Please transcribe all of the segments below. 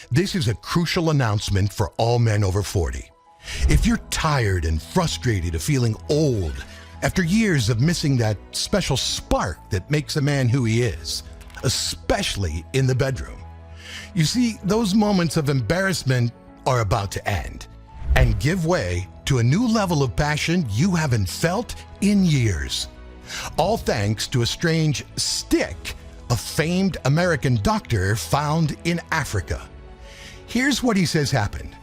This is a crucial announcement for all men over 40. If you're tired and frustrated of feeling old after years of missing that special spark that makes a man who he is, especially in the bedroom, you see, those moments of embarrassment are about to end and give way to a new level of passion you haven't felt in years. All thanks to a strange stick a famed American doctor found in Africa. Here's what he says happened.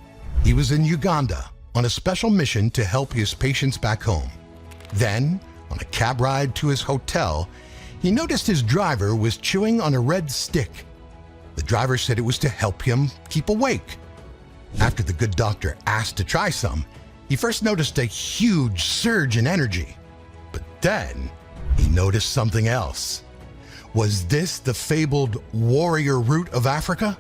He was in Uganda on a special mission to help his patients back home. Then, on a cab ride to his hotel, he noticed his driver was chewing on a red stick. The driver said it was to help him keep awake. After the good doctor asked to try some, he first noticed a huge surge in energy. But then, he noticed something else. Was this the fabled warrior root of Africa?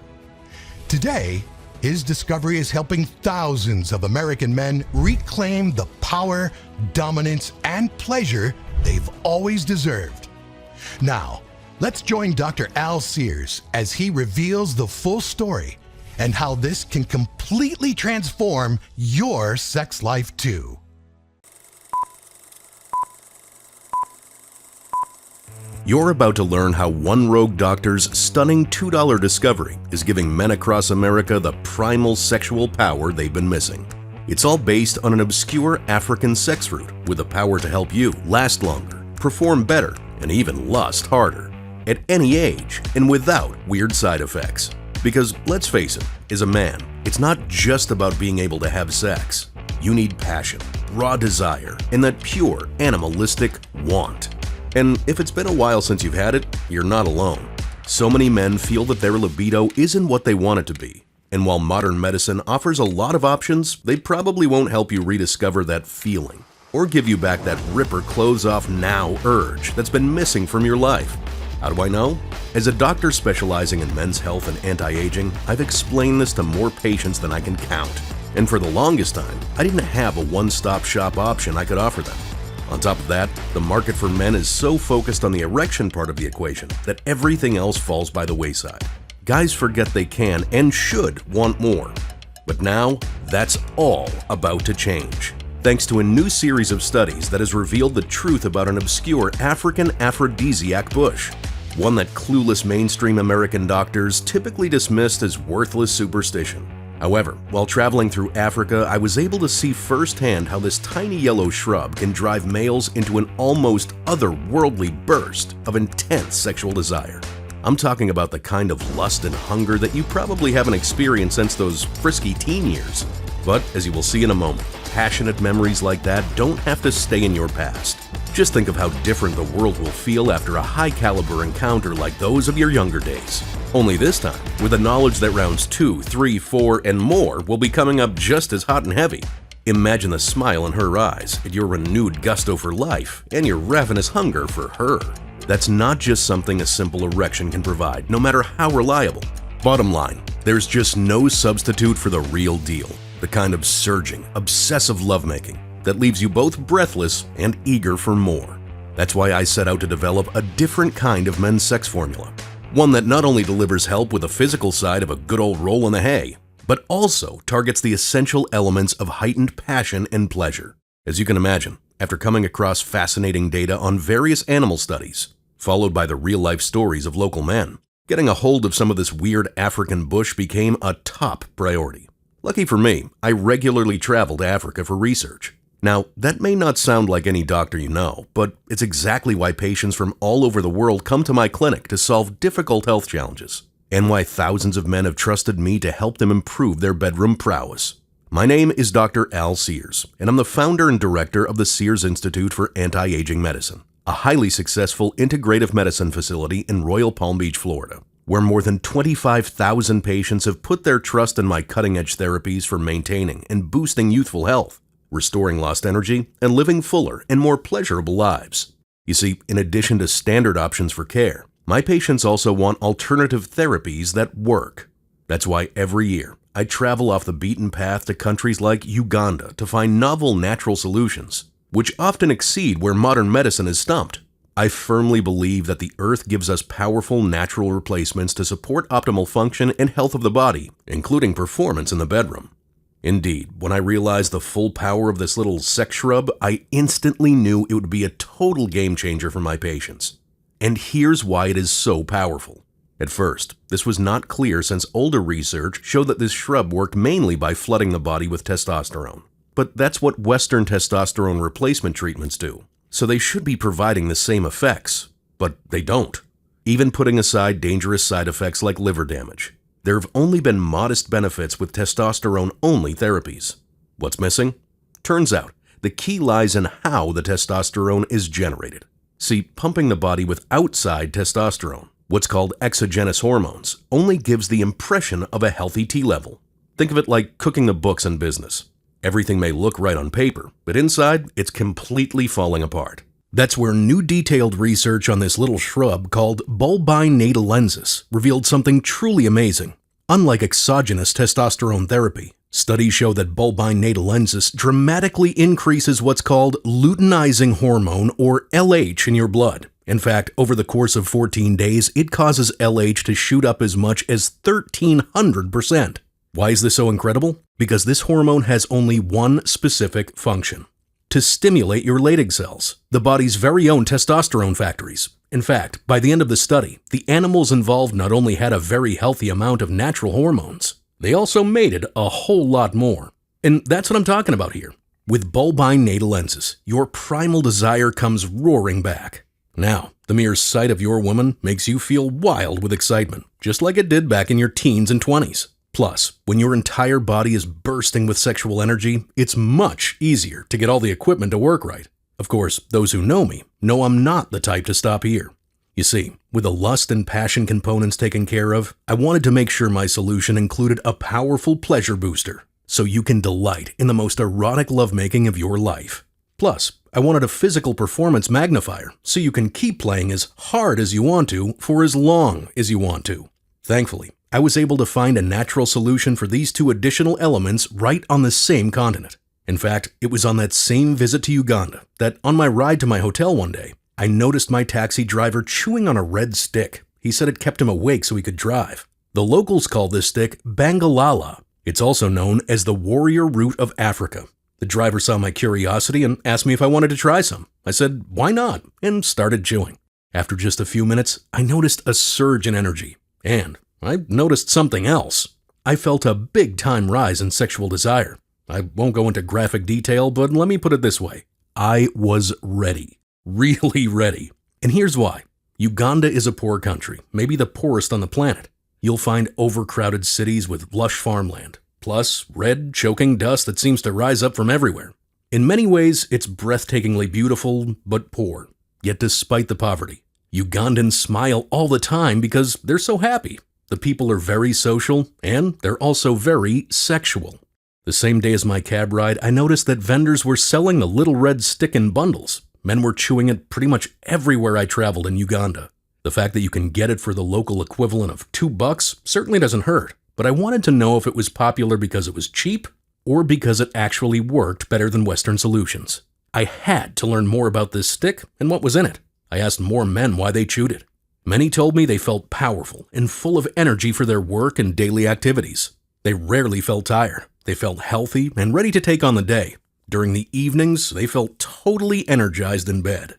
Today, his discovery is helping thousands of American men reclaim the power, dominance, and pleasure they've always deserved. Now, let's join Dr. Al Sears as he reveals the full story and how this can completely transform your sex life too. You're about to learn how one rogue doctor's stunning $2 discovery is giving men across America the primal sexual power they've been missing. It's all based on an obscure African sex root with the power to help you last longer, perform better, and even lust harder, at any age and without weird side effects. Because let's face it, as a man, it's not just about being able to have sex. You need passion, raw desire, and that pure animalistic want. And if it's been a while since you've had it, you're not alone. So many men feel that their libido isn't what they want it to be. And while modern medicine offers a lot of options, they probably won't help you rediscover that feeling or give you back that ripper clothes off now urge that's been missing from your life. How do I know? As a doctor specializing in men's health and anti-aging, I've explained this to more patients than I can count. And for the longest time, I didn't have a one-stop shop option I could offer them. On top of that, the market for men is so focused on the erection part of the equation that everything else falls by the wayside. Guys forget they can and should want more. But now, that's all about to change. Thanks to a new series of studies that has revealed the truth about an obscure African aphrodisiac bush. One that clueless mainstream American doctors typically dismissed as worthless superstition. However, while traveling through Africa, I was able to see firsthand how this tiny yellow shrub can drive males into an almost otherworldly burst of intense sexual desire. I'm talking about the kind of lust and hunger that you probably haven't experienced since those frisky teen years. But as you will see in a moment, passionate memories like that don't have to stay in your past. Just think of how different the world will feel after a high-caliber encounter like those of your younger days. Only this time, with the knowledge that rounds 2, 3, 4, and more will be coming up just as hot and heavy. Imagine the smile in her eyes at your renewed gusto for life and your ravenous hunger for her. That's not just something a simple erection can provide, no matter how reliable. Bottom line, there's just no substitute for the real deal. The kind of surging, obsessive lovemaking that leaves you both breathless and eager for more. That's why I set out to develop a different kind of men's sex formula. One that not only delivers help with the physical side of a good old roll in the hay, but also targets the essential elements of heightened passion and pleasure. As you can imagine, after coming across fascinating data on various animal studies, followed by the real-life stories of local men, getting a hold of some of this weird African bush became a top priority. Lucky for me, I regularly travel to Africa for research. Now, that may not sound like any doctor you know, but it's exactly why patients from all over the world come to my clinic to solve difficult health challenges, and why thousands of men have trusted me to help them improve their bedroom prowess. My name is Dr. Al Sears, and I'm the founder and director of the Sears Institute for Anti-Aging Medicine, a highly successful integrative medicine facility in Royal Palm Beach, Florida, where more than 25,000 patients have put their trust in my cutting-edge therapies for maintaining and boosting youthful health, restoring lost energy, and living fuller and more pleasurable lives. You see, in addition to standard options for care, my patients also want alternative therapies that work. That's why every year, I travel off the beaten path to countries like Uganda to find novel natural solutions, which often exceed where modern medicine is stumped. I firmly believe that the earth gives us powerful natural replacements to support optimal function and health of the body, including performance in the bedroom. Indeed, when I realized the full power of this little sex shrub, I instantly knew it would be a total game changer for my patients. And here's why it is so powerful. At first, this was not clear since older research showed that this shrub worked mainly by flooding the body with testosterone. But that's what Western testosterone replacement treatments do. So they should be providing the same effects, but they don't. Even putting aside dangerous side effects like liver damage, there have only been modest benefits with testosterone-only therapies. What's missing? Turns out, the key lies in how the testosterone is generated. See, pumping the body with outside testosterone, what's called exogenous hormones, only gives the impression of a healthy T level. Think of it like cooking the books in business. Everything may look right on paper, but inside, it's completely falling apart. That's where new detailed research on this little shrub called Bulbine natalensis revealed something truly amazing. Unlike exogenous testosterone therapy, studies show that Bulbine natalensis dramatically increases what's called luteinizing hormone, or LH, in your blood. In fact, over the course of 14 days, it causes LH to shoot up as much as 1,300%. Why is this so incredible? Because this hormone has only one specific function: to stimulate your Leydig cells, the body's very own testosterone factories. In fact, by the end of the study, the animals involved not only had a very healthy amount of natural hormones, they also mated a whole lot more. And that's what I'm talking about here. With Bulbine natalensis, your primal desire comes roaring back. Now, the mere sight of your woman makes you feel wild with excitement, just like it did back in your teens and 20s. Plus, when your entire body is bursting with sexual energy, it's much easier to get all the equipment to work right. Of course, those who know me know I'm not the type to stop here. You see, with the lust and passion components taken care of, I wanted to make sure my solution included a powerful pleasure booster, so you can delight in the most erotic lovemaking of your life. Plus, I wanted a physical performance magnifier, so you can keep playing as hard as you want to for as long as you want to. Thankfully, I was able to find a natural solution for these two additional elements right on the same continent. In fact, it was on that same visit to Uganda that, on my ride to my hotel one day, I noticed my taxi driver chewing on a red stick. He said it kept him awake so he could drive. The locals call this stick Bangalala. It's also known as the warrior root of Africa. The driver saw my curiosity and asked me if I wanted to try some. I said, why not? And started chewing. After just a few minutes, I noticed a surge in energy. And I noticed something else. I felt a big-time rise in sexual desire. I won't go into graphic detail, but let me put it this way. I was ready. Really ready. And here's why. Uganda is a poor country, maybe the poorest on the planet. You'll find overcrowded cities with lush farmland, plus red, choking dust that seems to rise up from everywhere. In many ways, it's breathtakingly beautiful, but poor. Yet despite the poverty, Ugandans smile all the time because they're so happy. The people are very social, and they're also very sexual. The same day as my cab ride, I noticed that vendors were selling the little red stick in bundles. Men were chewing it pretty much everywhere I traveled in Uganda. The fact that you can get it for the local equivalent of $2 certainly doesn't hurt, but I wanted to know if it was popular because it was cheap or because it actually worked better than Western solutions. I had to learn more about this stick and what was in it. I asked more men why they chewed it. Many told me they felt powerful and full of energy for their work and daily activities. They rarely felt tired. They felt healthy and ready to take on the day. During the evenings, they felt totally energized in bed.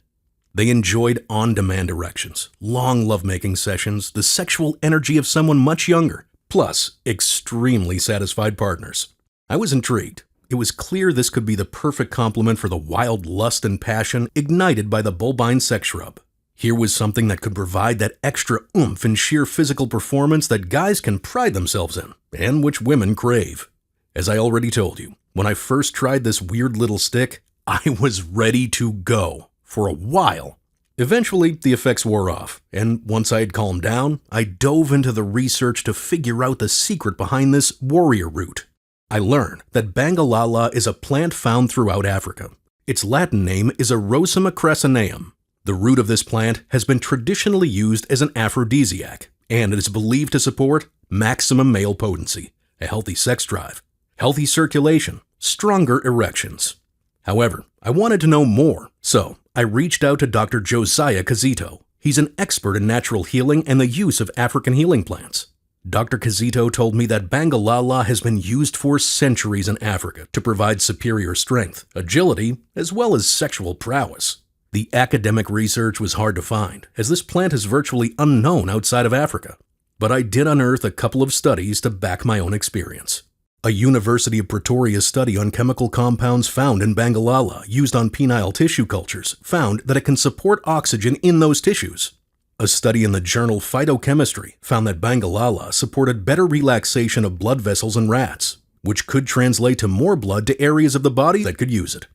They enjoyed on-demand erections, long lovemaking sessions, the sexual energy of someone much younger, plus extremely satisfied partners. I was intrigued. It was clear this could be the perfect complement for the wild lust and passion ignited by the Bulbine sex shrub. Here was something that could provide that extra oomph and sheer physical performance that guys can pride themselves in, and which women crave. As I already told you, when I first tried this weird little stick, I was ready to go for a while. Eventually, the effects wore off, and once I had calmed down, I dove into the research to figure out the secret behind this warrior root. I learned that Bangalala is a plant found throughout Africa. Its Latin name is Erosima cressineum. The root of this plant has been traditionally used as an aphrodisiac, and it is believed to support maximum male potency, a healthy sex drive, healthy circulation, stronger erections. However, I wanted to know more, so I reached out to Dr. Josiah Kazito. He's an expert in natural healing and the use of African healing plants. Dr. Kazito told me that Bangalala has been used for centuries in Africa to provide superior strength, agility, as well as sexual prowess. The academic research was hard to find, as this plant is virtually unknown outside of Africa. But I did unearth a couple of studies to back my own experience. A University of Pretoria study on chemical compounds found in Bangalala used on penile tissue cultures found that it can support oxygen in those tissues. A study in the journal Phytochemistry found that Bangalala supported better relaxation of blood vessels in rats, which could translate to more blood to areas of the body that could use it.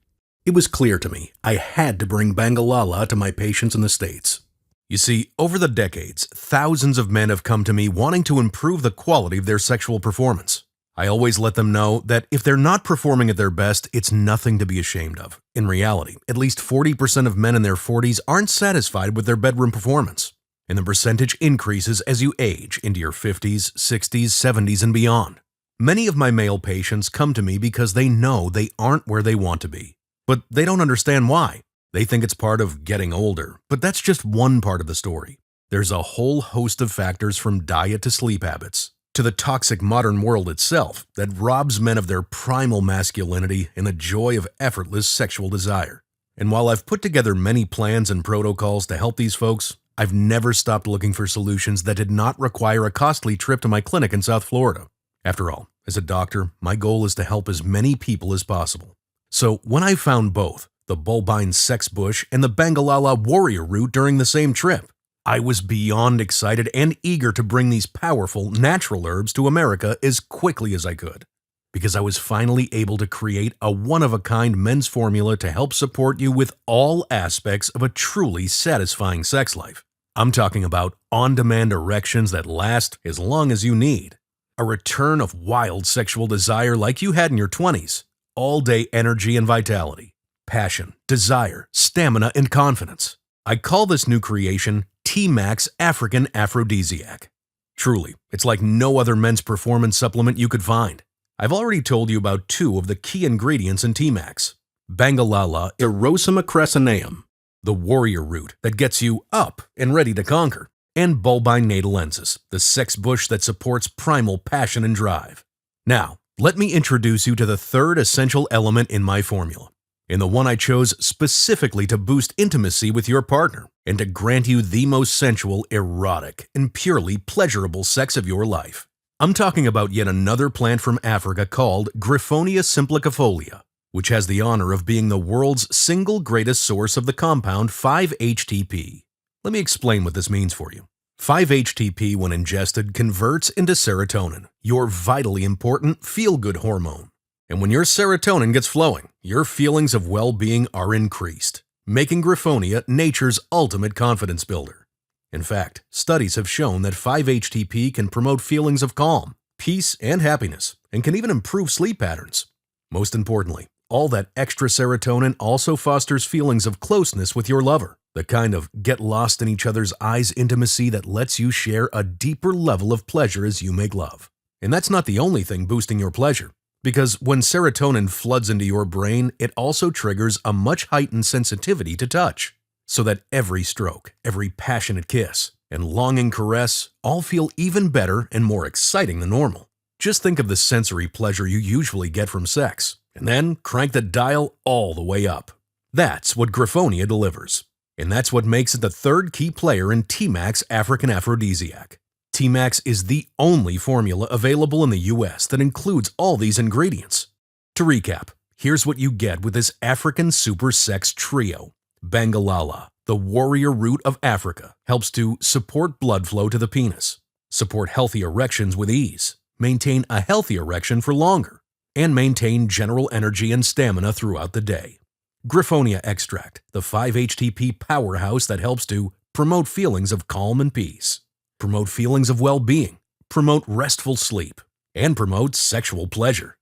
It was clear to me I had to bring Bangalala to my patients in the States. You see, over the decades, thousands of men have come to me wanting to improve the quality of their sexual performance. I always let them know that if they're not performing at their best, it's nothing to be ashamed of. In reality, at least 40% of men in their 40s aren't satisfied with their bedroom performance, and the percentage increases as you age into your 50s, 60s, 70s, and beyond. Many of my male patients come to me because they know they aren't where they want to be, but they don't understand why. They think it's part of getting older, but that's just one part of the story. There's a whole host of factors from diet to sleep habits, to the toxic modern world itself that robs men of their primal masculinity and the joy of effortless sexual desire. And while I've put together many plans and protocols to help these folks, I've never stopped looking for solutions that did not require a costly trip to my clinic in South Florida. After all, as a doctor, my goal is to help as many people as possible. So when I found both, the Bulbine Sex Bush and the Bangalala Warrior Root during the same trip, I was beyond excited and eager to bring these powerful, natural herbs to America as quickly as I could, because I was finally able to create a one-of-a-kind men's formula to help support you with all aspects of a truly satisfying sex life. I'm talking about on-demand erections that last as long as you need, a return of wild sexual desire like you had in your 20s, all-day energy and vitality, passion, desire, stamina, and confidence. I call this new creation T-Max African Aphrodisiac. Truly, it's like no other men's performance supplement you could find. I've already told you about two of the key ingredients in T-Max. Bangalala Erosima crassioneum, the warrior root that gets you up and ready to conquer, and Bulbine natalensis, the sex bush that supports primal passion and drive. Now, let me introduce you to the third essential element in my formula, and the one I chose specifically to boost intimacy with your partner and to grant you the most sensual, erotic, and purely pleasurable sex of your life. I'm talking about yet another plant from Africa called Griffonia simplicifolia, which has the honor of being the world's single greatest source of the compound 5-HTP. Let me explain what this means for you. 5-HTP, when ingested, converts into serotonin, your vitally important feel-good hormone. And when your serotonin gets flowing, your feelings of well-being are increased, making Griffonia nature's ultimate confidence builder. In fact, studies have shown that 5-HTP can promote feelings of calm, peace, and happiness, and can even improve sleep patterns. Most importantly, all that extra serotonin also fosters feelings of closeness with your lover, the kind of get lost in each other's eyes intimacy that lets you share a deeper level of pleasure as you make love. And that's not the only thing boosting your pleasure, because when serotonin floods into your brain, it also triggers a much heightened sensitivity to touch, so that every stroke, every passionate kiss, and longing caress all feel even better and more exciting than normal. Just think of the sensory pleasure you usually get from sex, and then crank the dial all the way up. That's what Griffonia delivers, and that's what makes it the third key player in T-Max African Aphrodisiac. T-Max is the only formula available in the US that includes all these ingredients. To recap, here's what you get with this African super sex trio. Bangalala, the warrior root of Africa, helps to support blood flow to the penis, support healthy erections with ease, maintain a healthy erection for longer, and maintain general energy and stamina throughout the day. Griffonia extract, the 5-HTP powerhouse that helps to promote feelings of calm and peace, promote feelings of well-being, promote restful sleep, and promote sexual pleasure.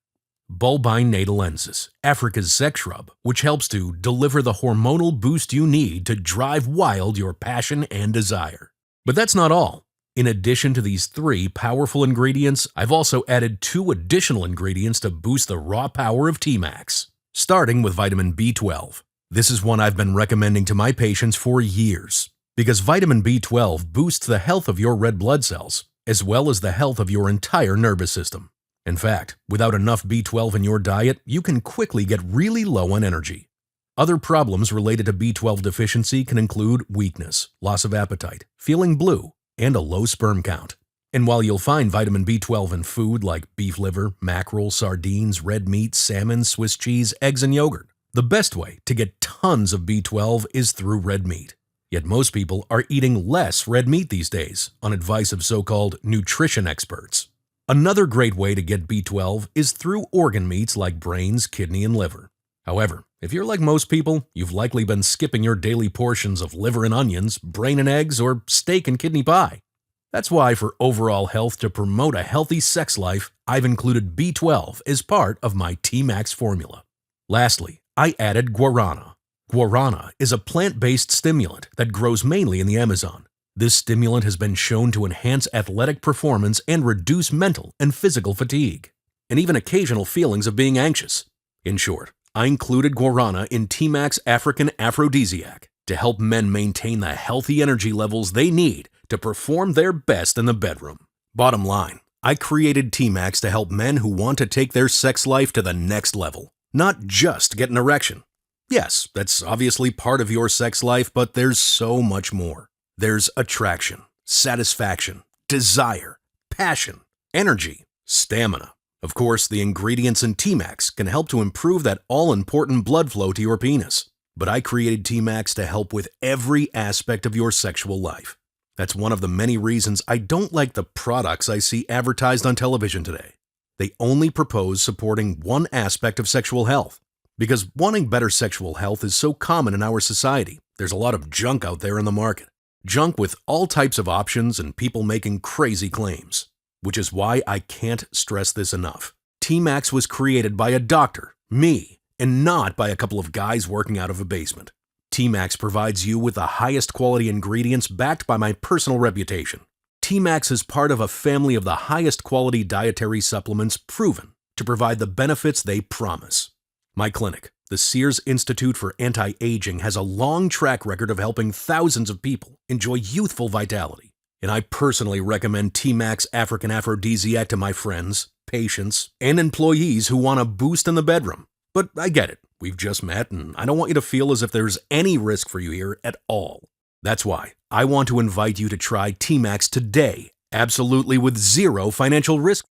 Bulbine natalensis, Africa's sex shrub, which helps to deliver the hormonal boost you need to drive wild your passion and desire. But that's not all. In addition to these three powerful ingredients, I've also added two additional ingredients to boost the raw power of T-Max. starting with vitamin B12. This is one I've been recommending to my patients for years because vitamin B12 boosts the health of your red blood cells as well as the health of your entire nervous system. In fact, without enough B12 in your diet, you can quickly get really low on energy. Other problems related to B12 deficiency can include weakness, loss of appetite, feeling blue, and a low sperm count. And while you'll find vitamin B12 in food like beef liver, mackerel, sardines, red meat, salmon, Swiss cheese, eggs, and yogurt, the best way to get tons of B12 is through red meat. Yet most people are eating less red meat these days, on advice of so-called nutrition experts. Another great way to get B12 is through organ meats like brains, kidney, and liver. However, if you're like most people, you've likely been skipping your daily portions of liver and onions, brain and eggs, or steak and kidney pie. That's why for overall health to promote a healthy sex life, I've included B12 as part of my T-Max formula. Lastly, I added guarana. Guarana is a plant-based stimulant that grows mainly in the Amazon. This stimulant has been shown to enhance athletic performance and reduce mental and physical fatigue, and even occasional feelings of being anxious. In short, I included guarana in T-Max African Aphrodisiac to help men maintain the healthy energy levels they need to perform their best in the bedroom. Bottom line, I created T-Max to help men who want to take their sex life to the next level, not just get an erection. Yes, that's obviously part of your sex life, but there's so much more. There's attraction, satisfaction, desire, passion, energy, stamina. Of course, the ingredients in T-Max can help to improve that all-important blood flow to your penis. But I created T-Max to help with every aspect of your sexual life. That's one of the many reasons I don't like the products I see advertised on television today. They only propose supporting one aspect of sexual health. Because wanting better sexual health is so common in our society, there's a lot of junk out there in the market. Junk with all types of options and people making crazy claims. Which is why I can't stress this enough. T-Max was created by a doctor, me, and not by a couple of guys working out of a basement. T-Max provides you with the highest quality ingredients backed by my personal reputation. T-Max is part of a family of the highest quality dietary supplements proven to provide the benefits they promise. My clinic, the Sears Institute for Anti-Aging, has a long track record of helping thousands of people enjoy youthful vitality. And I personally recommend T-Max African Aphrodisiac to my friends, patients, and employees who want a boost in the bedroom. But I get it. We've just met, and I don't want you to feel as if there's any risk for you here at all. That's why I want to invite you to try T-Max today, absolutely with zero financial risk,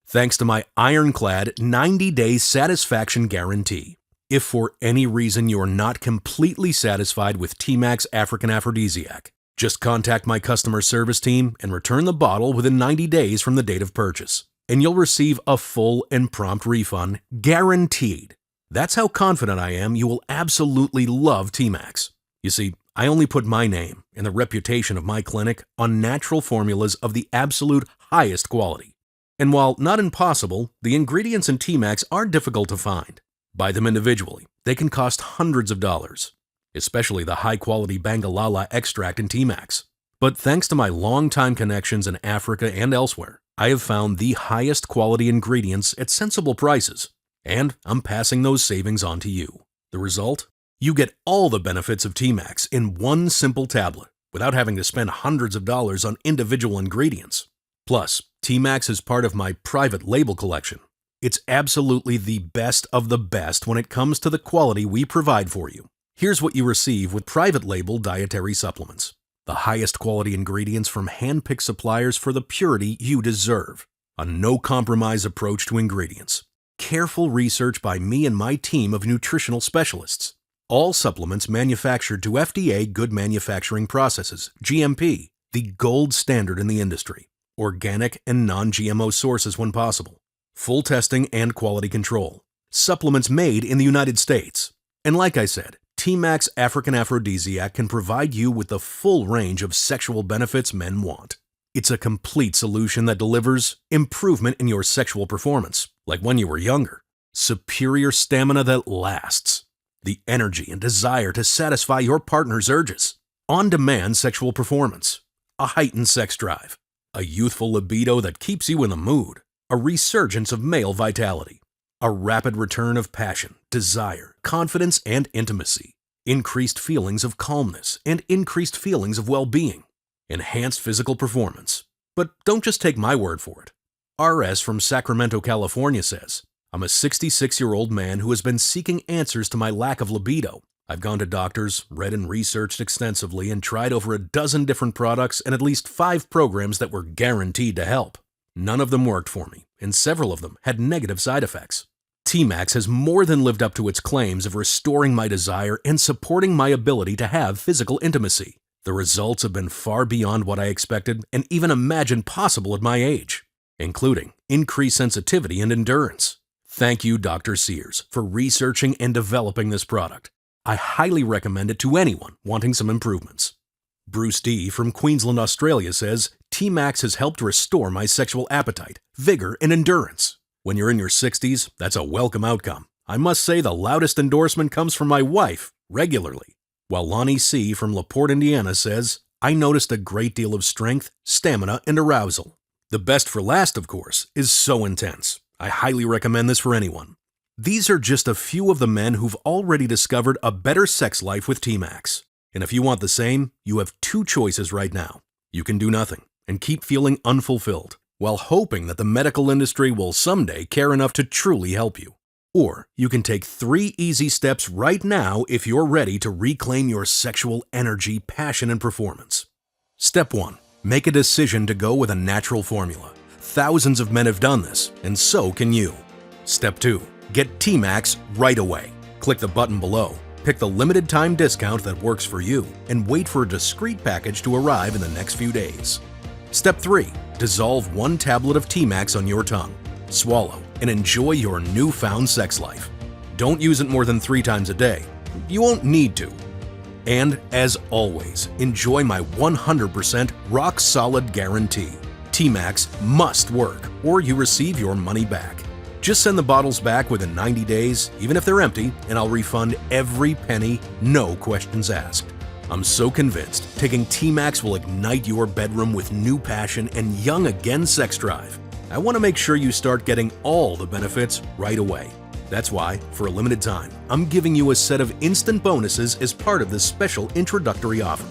thanks to my ironclad 90-day satisfaction guarantee. If for any reason you're not completely satisfied with T-Max African Aphrodisiac, just contact my customer service team and return the bottle within 90 days from the date of purchase, and you'll receive a full and prompt refund, guaranteed. That's how confident I am you will absolutely love T-Max. You see, I only put my name and the reputation of my clinic on natural formulas of the absolute highest quality. And while not impossible, the ingredients in T-Max are difficult to find. Buy them individually. They can cost hundreds of dollars, especially the high-quality Bangalala extract in T-Max. But thanks to my long-time connections in Africa and elsewhere, I have found the highest quality ingredients at sensible prices. And I'm passing those savings on to you. The result? You get all the benefits of T-Max in one simple tablet without having to spend hundreds of dollars on individual ingredients. Plus, T-Max is part of my private label collection. It's absolutely the best of the best when it comes to the quality we provide for you. Here's what you receive with private label dietary supplements. The highest quality ingredients from hand-picked suppliers for the purity you deserve. A no-compromise approach to ingredients. Careful research by me and my team of nutritional specialists. All supplements manufactured to FDA Good Manufacturing Processes, GMP, the gold standard in the industry. Organic and non-GMO sources when possible. Full testing and quality control. Supplements made in the United States. And like I said, T-Max African Aphrodisiac can provide you with the full range of sexual benefits men want. It's a complete solution that delivers improvement in your sexual performance, like when you were younger, superior stamina that lasts, the energy and desire to satisfy your partner's urges, on-demand sexual performance, a heightened sex drive, a youthful libido that keeps you in the mood, a resurgence of male vitality. A rapid return of passion, desire, confidence, and intimacy. Increased feelings of calmness and increased feelings of well-being. Enhanced physical performance. But don't just take my word for it. RS from Sacramento, California says, I'm a 66-year-old man who has been seeking answers to my lack of libido. I've gone to doctors, read and researched extensively, and tried over a dozen different products and at least 5 programs that were guaranteed to help. None of them worked for me, and several of them had negative side effects. T-Max has more than lived up to its claims of restoring my desire and supporting my ability to have physical intimacy. The results have been far beyond what I expected and even imagined possible at my age, including increased sensitivity and endurance. Thank you, Dr. Sears, for researching and developing this product. I highly recommend it to anyone wanting some improvements. Bruce D. from Queensland, Australia says, T-Max has helped restore my sexual appetite, vigor, and endurance. When you're in your 60s, that's a welcome outcome. I must say the loudest endorsement comes from my wife, regularly. While Lonnie C. from LaPorte, Indiana says, I noticed a great deal of strength, stamina, and arousal. The best for last, of course, is So Intense. I highly recommend this for anyone. These are just a few of the men who've already discovered a better sex life with T-Max. And if you want the same, you have 2 choices right now. You can do nothing and keep feeling unfulfilled, while hoping that the medical industry will someday care enough to truly help you. Or you can take 3 easy steps right now if you're ready to reclaim your sexual energy, passion, and performance. Step 1. Make a decision to go with a natural formula. Thousands of men have done this, and so can you. Step 2. Get T-Max right away. Click the button below, pick the limited time discount that works for you, and wait for a discreet package to arrive in the next few days. Step 3. Dissolve 1 tablet of T-Max on your tongue. Swallow and enjoy your newfound sex life. Don't use it more than 3 times a day. You won't need to. And as always, enjoy my 100% rock-solid guarantee. T-Max must work, or you receive your money back. Just send the bottles back within 90 days, even if they're empty, and I'll refund every penny, no questions asked. I'm so convinced taking T-Max will ignite your bedroom with new passion and young again sex drive. I want to make sure you start getting all the benefits right away. That's why, for a limited time, I'm giving you a set of instant bonuses as part of this special introductory offer.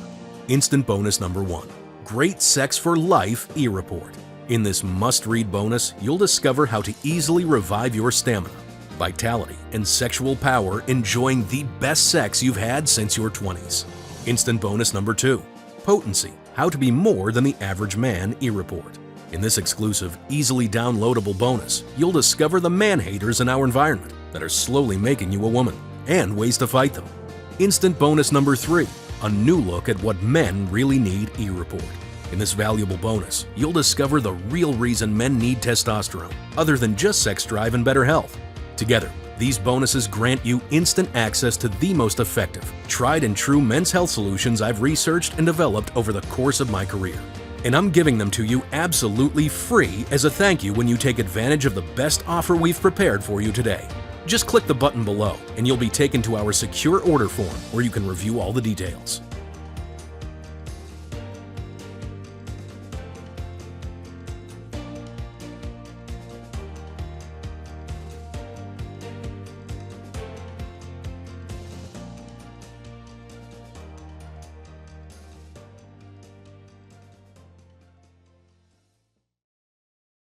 Instant bonus number 1. Great Sex for Life e-report. In this must-read bonus, you'll discover how to easily revive your stamina, vitality, and sexual power, enjoying the best sex you've had since your 20s. Instant bonus number 2. Potency. How to be more than the average man e-report. In this exclusive, easily downloadable bonus, you'll discover the man-haters in our environment that are slowly making you a woman, and ways to fight them. Instant bonus number 3. A new look at what men really need e-report. In this valuable bonus, you'll discover the real reason men need testosterone, other than just sex drive and better health. Together, these bonuses grant you instant access to the most effective, tried and true men's health solutions I've researched and developed over the course of my career. And I'm giving them to you absolutely free as a thank you when you take advantage of the best offer we've prepared for you today. Just click the button below and you'll be taken to our secure order form where you can review all the details.